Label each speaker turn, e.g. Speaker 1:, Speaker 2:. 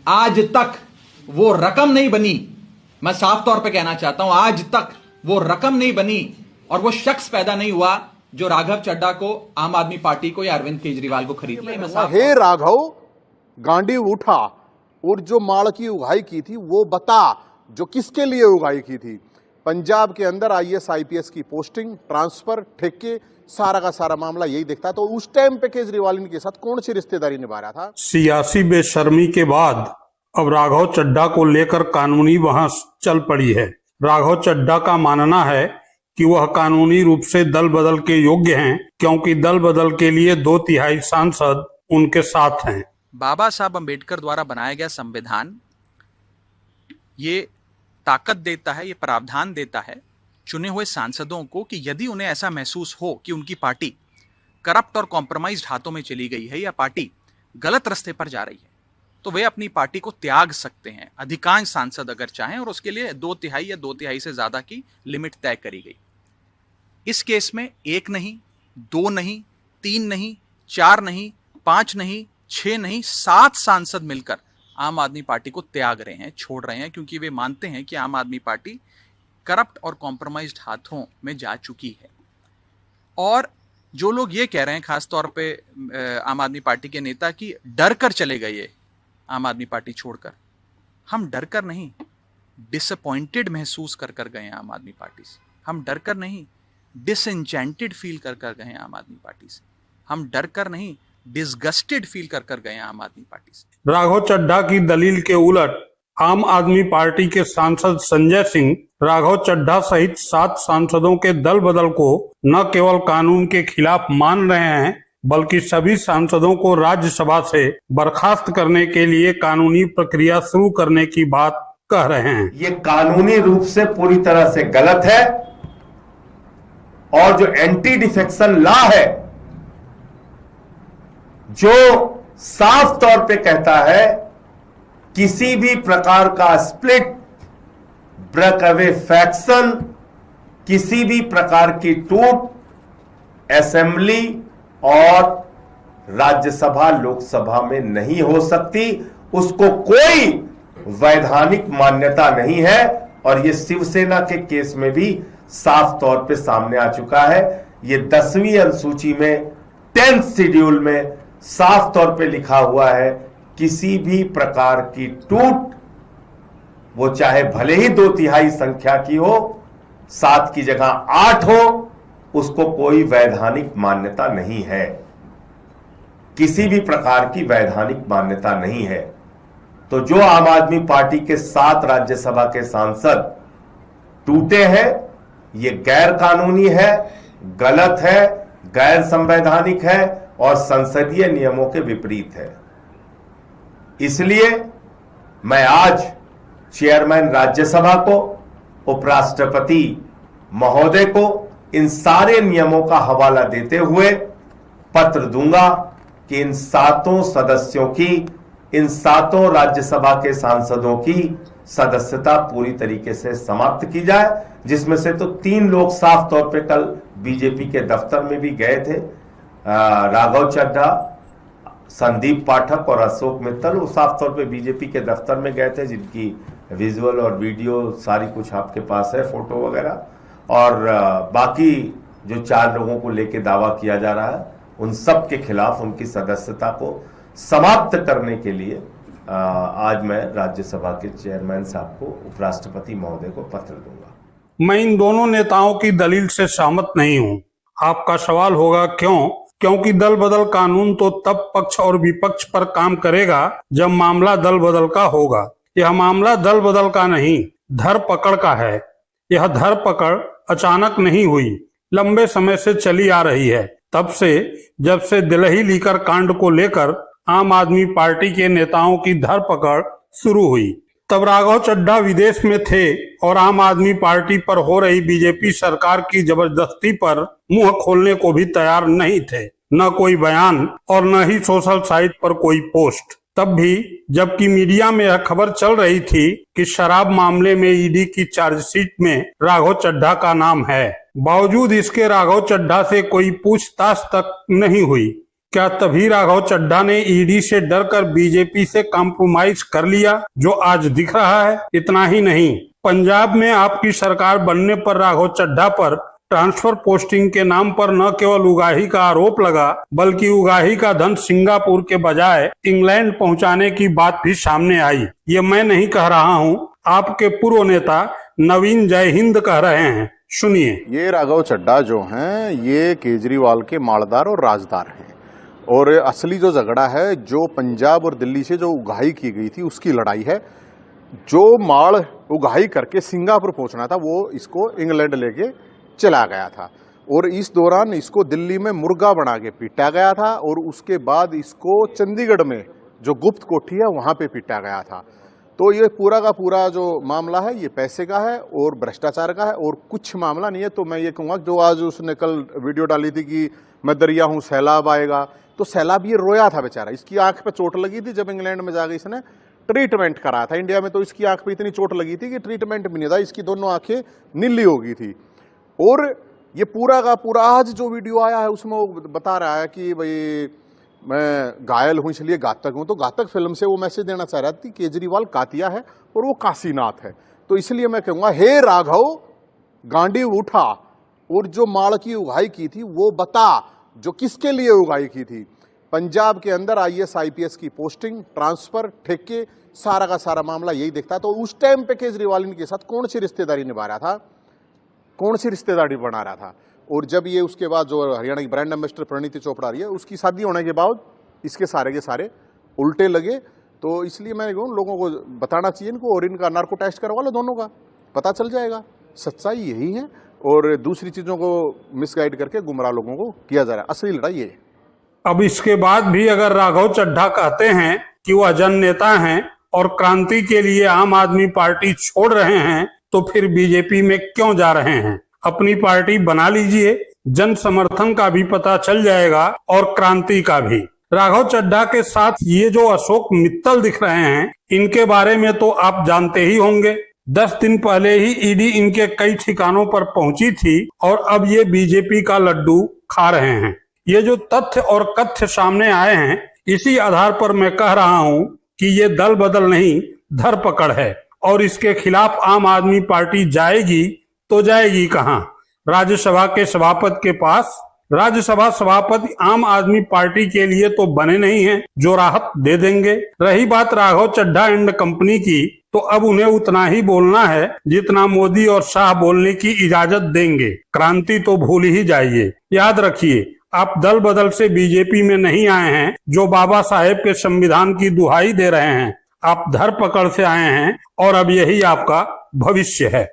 Speaker 1: आज तक वो रकम नहीं बनी। मैं साफ तौर पे कहना चाहता हूं, आज तक वो रकम नहीं बनी और वो शख्स पैदा नहीं हुआ जो राघव चड्ढा को, आम आदमी पार्टी को या अरविंद केजरीवाल को खरीद ले।
Speaker 2: हे राघव, गांडी उठा और जो माड़ की उगाई की थी वो बता, जो किसके लिए उगाई की थी। पंजाब के अंदर IAS IPS की पोस्टिंग, ट्रांसफर, ठेके, सारा का सारा मामला यही दिखता है। तो उस टाइम पे केजरीवाल इनके साथ कौन सी रिश्तेदारी निभा रहा था?
Speaker 3: सियासी बेशर्मी के बाद अब राघव चड्ढा को लेकर कानूनी बहस चल पड़ी है। राघव चड्ढा का मानना है कि वह कानूनी रूप से दल बदल के योग्य हैं, क्योंकि दल बदल के लिए 2/3 सांसद उनके साथ हैं।
Speaker 4: बाबा साहब अम्बेडकर द्वारा बनाया गया संविधान ये ताकत देता है, ये प्रावधान देता है चुने हुए सांसदों को कि यदि उन्हें ऐसा महसूस हो कि उनकी पार्टी करप्ट और कॉम्प्रोमाइज्ड हाथों में चली गई है या पार्टी गलत रास्ते पर जा रही है, तो वे अपनी पार्टी को त्याग सकते हैं, अधिकांश सांसद अगर चाहें, और उसके लिए 2/3 या 2/3 से ज्यादा की लिमिट तय करी गई। इस केस में 1 नहीं, 2 नहीं, 3 नहीं, 4 नहीं, 5 नहीं, 6 नहीं, 7 सांसद मिलकर आम आदमी पार्टी को त्याग रहे हैं, छोड़ रहे हैं, क्योंकि वे मानते हैं कि आम आदमी पार्टी करप्ट और कॉम्प्रोमाइज्ड हाथों में जा चुकी है। और जो लोग ये कह रहे हैं, खासतौर पे आम आदमी पार्टी के नेता, कि डर कर चले गए ये आम आदमी पार्टी छोड़कर, हम डर कर नहीं, डिसअपॉइंटेड महसूस कर कर गए आम आदमी पार्टी से। हम डर कर नहीं, डिसएंचेंटेड फील कर कर गए आम आदमी पार्टी से। हम डर कर नहीं, डिसगस्टेड फील कर कर गए आम आदमी पार्टी से।
Speaker 3: राघव चड्ढा की दलील के उलट आम आदमी पार्टी के सांसद संजय सिंह राघव चड्ढा सहित 7 सांसदों के दल बदल को न केवल कानून के खिलाफ मान रहे हैं, बल्कि सभी सांसदों को राज्यसभा से बर्खास्त करने के लिए कानूनी प्रक्रिया शुरू करने की बात कह रहे हैं।
Speaker 5: ये कानूनी रूप से पूरी तरह से गलत है और जो एंटी डिफेक्शन लॉ है, जो साफ तौर पे कहता है किसी भी प्रकार का स्प्लिट, ब्रेक अवे फैक्शन, किसी भी प्रकार की टूट असेंबली और राज्यसभा लोकसभा में नहीं हो सकती, उसको कोई वैधानिक मान्यता नहीं है। और यह शिवसेना के केस में भी साफ तौर पे सामने आ चुका है। यह 10वीं अनुसूची में 10th शेड्यूल में साफ तौर पे लिखा हुआ है, किसी भी प्रकार की टूट, वो चाहे भले ही 2/3 संख्या की हो, 7 की जगह 8 हो, उसको कोई वैधानिक मान्यता नहीं है। किसी भी प्रकार की वैधानिक मान्यता नहीं है। तो जो आम आदमी पार्टी के 7 राज्यसभा के सांसद टूटे हैं, ये गैर कानूनी है, गलत है, गैर संवैधानिक है और संसदीय नियमों के विपरीत है। इसलिए मैं आज चेयरमैन राज्यसभा को, उपराष्ट्रपति महोदय को इन सारे नियमों का हवाला देते हुए पत्र दूंगा कि इन 7 सदस्यों की, इन 7 राज्यसभा के सांसदों की सदस्यता पूरी तरीके से समाप्त की जाए, जिसमें से तो 3 लोग साफ तौर पे कल बीजेपी के दफ्तर में भी गए थे, राघव चड्ढा, संदीप पाठक और अशोक मित्तल, वो साफ तौर पे बीजेपी के दफ्तर में गए थे, जिनकी विजुअल और वीडियो सारी कुछ आपके पास है, फोटो वगैरह। और बाकी जो 4 लोगों को लेके दावा किया जा रहा है, उन सब के खिलाफ उनकी सदस्यता को समाप्त करने के लिए आज मैं राज्यसभा के चेयरमैन साहब को, उपराष्ट्रपति महोदय को पत्र दूंगा।
Speaker 3: मैं इन दोनों नेताओं की दलील से सहमत नहीं हूं। आपका सवाल होगा क्यों? क्योंकि दल बदल कानून तो तब पक्ष और विपक्ष पर काम करेगा जब मामला दल बदल का होगा। यह मामला दल बदल का नहीं, धर पकड़ का है। यह धर पकड़ अचानक नहीं हुई, लंबे समय से चली आ रही है। तब से, जब से दिल्ली लीकर कांड को लेकर आम आदमी पार्टी के नेताओं की धरपकड़ शुरू हुई, तब राघव चड्ढा विदेश में थे और आम आदमी पार्टी पर हो रही बीजेपी सरकार की जबरदस्ती पर मुंह खोलने को भी तैयार नहीं थे। न कोई बयान और न ही सोशल साइट पर कोई पोस्ट। तब भी जबकि मीडिया में यह खबर चल रही थी कि शराब मामले में ईडी की चार्जशीट में राघव चड्ढा का नाम है, बावजूद इसके राघव चड्ढा से कोई पूछताछ तक नहीं हुई। क्या तभी राघव चड्ढा ने ईडी से डरकर बीजेपी से कॉम्प्रोमाइज कर लिया जो आज दिख रहा है? इतना ही नहीं, पंजाब में आपकी सरकार बनने पर राघव चड्ढा पर ट्रांसफर पोस्टिंग के नाम पर न केवल उगाही का आरोप लगा, बल्कि उगाही का धन सिंगापुर के बजाय इंग्लैंड पहुंचाने की बात भी सामने आई। ये मैं नहीं कह रहा हूं, आपके पूर्व नेता नवीन जय हिंद कह रहे हैं, सुनिए।
Speaker 2: ये राघव चड्ढा जो हैं ये केजरीवाल के मालदार और राजदार हैं, और असली जो झगड़ा है जो पंजाब और दिल्ली से जो उगाही की गई थी उसकी लड़ाई है। जो माल उगाही करके सिंगापुर पहुंचना था वो इसको इंग्लैंड लेके चला गया था, और इस दौरान इसको दिल्ली में मुर्गा बना के पीटा गया था, और उसके बाद इसको चंडीगढ़ में जो गुप्त कोठी है वहां पे पीटा गया था। तो ये पूरा का पूरा जो मामला है ये पैसे का है और भ्रष्टाचार का है, और कुछ मामला नहीं है। तो मैं ये कहूँगा जो आज उसने कल वीडियो डाली थी कि मैं दरिया हूँ सैलाब आएगा, तो सैलाब ये रोया था बेचारा, इसकी आंख पे चोट लगी थी जब इंग्लैंड में जाकर इसने ट्रीटमेंट करा था। इंडिया में तो इसकी आंख पे इतनी चोट लगी थी कि ट्रीटमेंट भी नहीं था, इसकी दोनों आंखें नीली हो गई थी। और ये पूरा का पूरा आज जो वीडियो आया है उसमें वो बता रहा है कि भाई मैं घायल हूं इसलिए घातक हूं। तो घातक फिल्म से वो मैसेज देना चाह रहा था कि केजरीवाल कातिया है और वो काशीनाथ है। तो इसलिए मैं कहूंगा, हे राघव गांडी उठा और जो माल की उगाही की थी वो बता, जो किसके लिए उगाही की थी। पंजाब के अंदर IAS IPS की पोस्टिंग, ट्रांसफर, ठेके, सारा का सारा मामला यही दिखता। तो उस टाइम पे केजरीवाल इनके साथ कौन सी रिश्तेदारी निभा रहा था, कौन सी रिश्तेदारी बना रहा था। और जब ये उसके बाद जो हरियाणा की ब्रांड एम्बेसडर प्रणीति चोपड़ा रही है, उसकी शादी होने के बाद इसके सारे के सारे उल्टे लगे। तो इसलिए मैं कहूँ लोगों को बताना चाहिए इनको, और इनका नार्को टेस्ट करवा लो, दोनों का पता चल जाएगा, सच्चाई यही है। और दूसरी चीजों को मिसगाइड करके गुमराह लोगों को किया जा रहा है, असली लड़ाई ये है।
Speaker 3: अब इसके बाद भी अगर राघव चड्ढा कहते हैं कि वह जन नेता हैं और क्रांति के लिए आम आदमी पार्टी छोड़ रहे हैं, तो फिर बीजेपी में क्यों जा रहे हैं? अपनी पार्टी बना लीजिए, जन समर्थन का भी पता चल जाएगा और क्रांति का भी। राघव चड्ढा के साथ ये जो अशोक मित्तल दिख रहे हैं, इनके बारे में तो आप जानते ही होंगे। 10 दिन पहले ही ईडी इनके कई ठिकानों पर पहुंची थी और अब ये बीजेपी का लड्डू खा रहे हैं। ये जो तथ्य और कथ्य सामने आए हैं, इसी आधार पर मैं कह रहा हूं कि ये दल बदल नहीं धरपकड़ है, और इसके खिलाफ आम आदमी पार्टी जाएगी तो जाएगी कहां? राज्यसभा के सभापति के पास। राज्यसभा सभापति आम आदमी पार्टी के लिए तो बने नहीं हैं जो राहत दे देंगे। रही बात राघव चड्ढा एंड कंपनी की, तो अब उन्हें उतना ही बोलना है जितना मोदी और शाह बोलने की इजाजत देंगे। क्रांति तो भूल ही जाइए। याद रखिए, आप दल बदल से बीजेपी में नहीं आए हैं जो बाबा साहेब के संविधान की दुहाई दे रहे हैं। आप धरपकड़ से आए हैं और अब यही आपका भविष्य है।